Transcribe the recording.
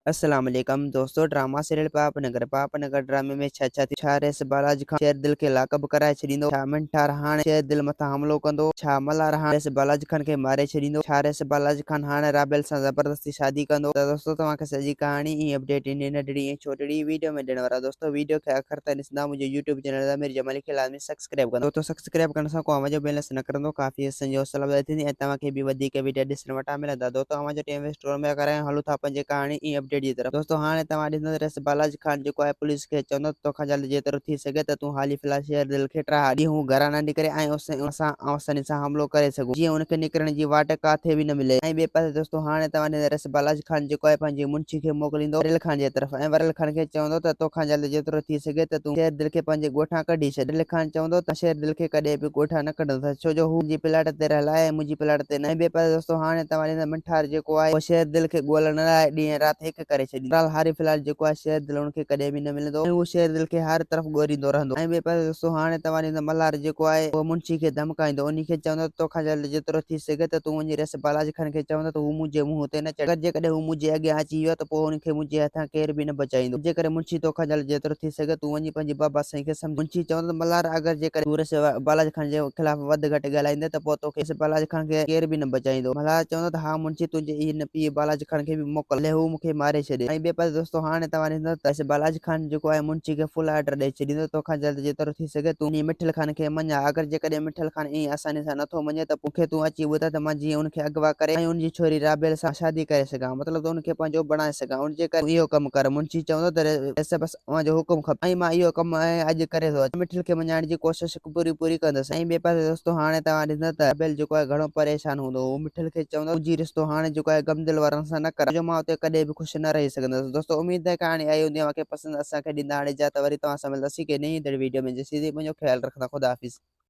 अस्सलाम वालेकुम दोस्तों। ड्रामा सीरियल पापनगर ड्रामे में छा थी। छा रेस बालाजी खान शेर दिल खे लाकब कराए छॾींदो। छा मिंठा रहाणे शेर दिल मथां हमलो कंदो। छा मला रहाणे रेस बालाजी खान खे मारे छॾींदो। छा रेस बालाजी खान हाणे राबेल सां ज़बरदस्ती शादी कंदो। त दोस्तों तव्हांखे सॼी कहाणी ऐं अपडेट इन नंढड़ी ऐं छोटड़ी वीडियो में ॾियण वारा दोस्तों। वीडियो खे आख़िर ताईं ॾिसंदा मुंहिंजे यूट्यूब चैनल आमिर जमाली खे लाज़मी सब्सक्राइब कंदो। दोस्तों सब्सक्राइब करण सां को आवाज़ जो बैलेंस न करंदो, काफ़ी संजो सलाह थींदी ऐं तव्हांखे बि वधीक वीडियो ॾिसण वटां मिलंदा। दोस्तों आवाज़ जो टाइम वेस्ट में करायूं, हलूं था पंहिंजे कहाणी ऐं अपडेट जी तरफ़। दोस्तों हाणे तव्हां ॾिसंदो रेस बालाजी खान जेको आहे पुलिस खे चवंदो तोखां जल्द जेतिरो थी सघे त तूं हाली फ़िलहाल शेर दिल खे टिरा ॾींहं हू घरां न निकिरे ऐं असां आसानी सां हमलो करे सघूं, जीअं हुनखे निकिरण जी वाट किथे बि न मिले। ऐं ॿिए पासे दोस्तों हाणे तव्हां ॾिसंदो रेस बालाजी खान जेको आहे पंहिंजी मुंशी खे मोकिलींदो वरेल खान जे तरफ़ ऐं वरेल खान खे चवंदो त तोखां जल्द जेतिरो थी सघे त तूं शेर दिल खे पंहिंजे ॻोठां कढी छॾ। वरेल खान चवंदो त शेर दिल खे कॾहिं बि ॻोठां न कढंदो, छो जो हू मुंहिंजी प्लाट ते रहियल आहे ऐं मुंहिंजी प्लाट ते न। ऐं ॿिए पासे दोस्तों हाणे तव्हां ॾिसंदो मिंठार जेको आहे शेर दिल खे ॻोल्हण लाइ ॾींहं राति हिकु करे छॾींदो। हारी फ़िलहाल जेको आहे शेर दिल हुनखे कॾहिं बि न मिलंदो ऐं उहो शेर दिल खे हर तरफ़ ॻोल्हींदो रहंदो। ऐं ॿिए पासे दोस्तों हाणे तव्हां ॾिसंदो मल्हार जेको आहे उहो मुंशी खे धमकाईंदो, उन खे चवंदो तोखां जल्द जेतिरो थी सघे त तूं वञी रेस बालाजी खान खे चवंदो त हू मुंहिंजे मुंहं ते न चढ़े। जेकॾहिं हू मुंहिंजे अॻियां अची वियो त पोइ हुनखे मुंहिंजे हथां केर बि न बचाईंदो। जेकर मुंशी तोखां जल्द जेतिरो थी सघे तूं वञी पंहिंजे बाबा साईं खे सम्झ। मुंशी चवंदो मल्हार अगर जेकर तूं रेस बालाजी खान जे ख़िलाफ़ वधि घटि ॻाल्हाईंदे त पोइ तोखे बालाजी खान खे केर बि न बचाईंदो। मल्हार चवंदो त हा मुंशी तुंहिंजे हिन पीउ बालाजी खान खे बि मोकिल, भले हू मूंखे मारे छॾे। ऐं ॿिए पासे दोस्तों हाणे तव्हां ॾिसंदो त बालाजी खान जेको आहे मुंशी खे फुल ऑर्डर ॾेई छॾींदो, तोखां जल्द जेतिरो थी सघे तूं मिठल खान खे मञा। अगर जेकॾहिं मिठल खान ईअं आसानी सां नथो मञे त मूंखे तूं अची ॿुधाए त मां जीअं उनखे अगवा करे ऐं उनजी छोरी राबेल सां शादी करे सघां, मतिलबु त उनखे पंहिंजो बणाए सघां। उन जे करे इहो कमु कर। मुंशी चवंदो त बसि तव्हांजो हुकुम खपे ऐं मां इहो कमु अॼु करे थो अचां। मिठल खे मञाइण जी कोशिशि पूरी कंदुसि। ऐं ॿिए पासे दोस्तों हाणे तव्हां ॾिसंदो त राबेल जेको आहे घणो परेशान हूंदो, उहो मिठल खे चवंदो मुंहिंजी रिश्तो हाणे जेको आहे गमदिल वारनि सां न कर, जो मां उते कॾहिं बि ख़ुशि न रही सघंदुसि। दोस्तों उमीद आहे कहाणी आई हूंदी तव्हांखे पसंदि, असांखे ॾींदा हाणे इजाज़त, वरी तव्हां सां मिलंदासीं के नई वीडियो में। जेसीं मुंहिंजो ख्यालु रखंदा। ख़ुदा हाफ़िज़।